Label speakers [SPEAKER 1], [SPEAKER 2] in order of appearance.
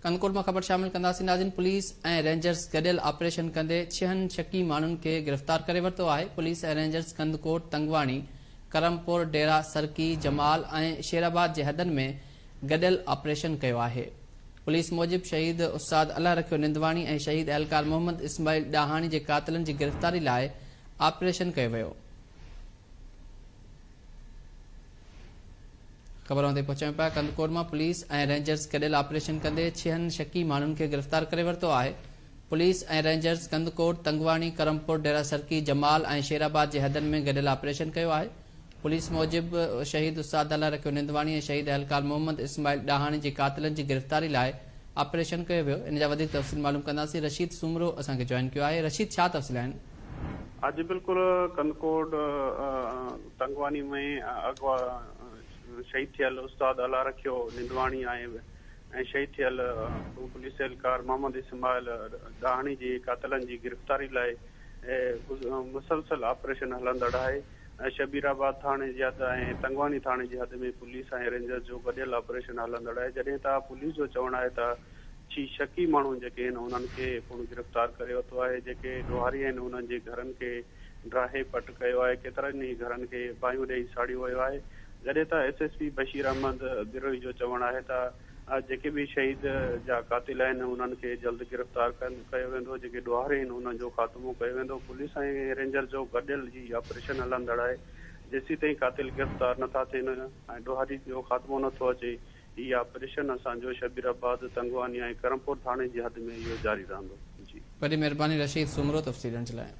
[SPEAKER 1] कंदकोट में खबर शामिल कंदासीं। नाज़रीन, पुलिस ऐं रेंजर्स गडियल ऑपरेशन कंदे 6 शकी माण्हुनि खे गिरफ़्तार करे वरितो आहे। पुलिस ऐं रेंजर्स कंदकोट, तंगवाणी, करमपुर, डेरा सरकी, जमाल ऐं शेराबाद जे हदनि में गडियल ऑपरेशन कयो आहे। पुलिस मूजिब शहीद उस्ताद अल्लाह रखियो निंदवाणी ऐं शहीद एहलकार मोहम्मद इस्माइल डाहाणी जे कातिलनि जी गिरफ़्तारी लाइ ऑपरेशन कयो वियो। खबरों ते पहुचायूं पिया। कंदकोट में पुलिस ऐं रेंजर्स गडियल ऑपरेशन कंदे 6 शकी माण्हुनि खे गिरफ़्तार करे वरितो आहे। पुलिस ऐं रेंजर्स कंदकोट, तंगवाणी, करमपुर, डेरा सरकी, जमाल ऐं शेराबाद जे हदनि में गडियल ऑपरेशन कयो आहे। पुलिस मूजिब शहीद उस्ताद अल्लाह रखियो निंदवाणी ऐं शहीद एहलकार मोहम्मद इस्माइल डाहाणी जे कातिलनि जी गिरफ़्तारी लाइ ऑपरेशन कयो वियो। इन जा वधीक तफ़सील मालूम कंदासीं। रशीद सुमरो असांखे जॉइन कयो आहे। रशीद, छा तफ़सील आहिनि?
[SPEAKER 2] आज बिल्कुल कंदकोट तंगवानी में अगवा शहीद थियल उस्ताद अल्लाह रखियो निंदवाणी ऐं शहीद थियल पुलिस एहलकार मोहम्मद इस्माइल डाहाणी जी कातिलनि जी गिरफ़्तारी लाइ मुसलसल ऑपरेशन हलंदड़ आहे। शबीराबाद थाणे जी हद ऐं तंगवानी थाणे जी हद में पुलिस ऐं रेंजर्स जो गडियल ऑपरेशन हलंदड़ आहे। जॾहिं त पुलिस जो चवणु आहे त 6 शकी माण्हू जेके आहिनि उन्हनि खे पुणे गिरफ़्तार करे वरितो आहे। जेके ॾोहारी आहिनि उन्हनि जे घरनि खे ड्राहे पट कयो आहे। केतिरनि ई घरनि खे बाहियूं ॾेई साड़ियो वियो आहे। जॾहिं त SSP बशीर अहमद गिरोही जो चवणु आहे त जेके बि शहीद जा कातिल आहिनि उन्हनि खे जल्द गिरफ़्तार कयो वेंदो। जेके ॾोहारे आहिनि उन्हनि जो ख़ात्मो कयो वेंदो। पुलिस ऐं रेंजर जो गडियल जी ऑपरेशन हलंदड़ आहे। जेसीं ताईं कातिल गिरफ़्तार नथा थियनि ऐं ॾोहारी जो ख़ात्मो नथो अचे, हीअ ऑपरेशन असांजो शबीराबाद, तंगवानी ऐं करमपुर थाणे जी हद में इहो जारी रहंदो। जी,
[SPEAKER 1] वॾी महिरबानी रशीद सुमरो तफ़सीलनि जे लाइ।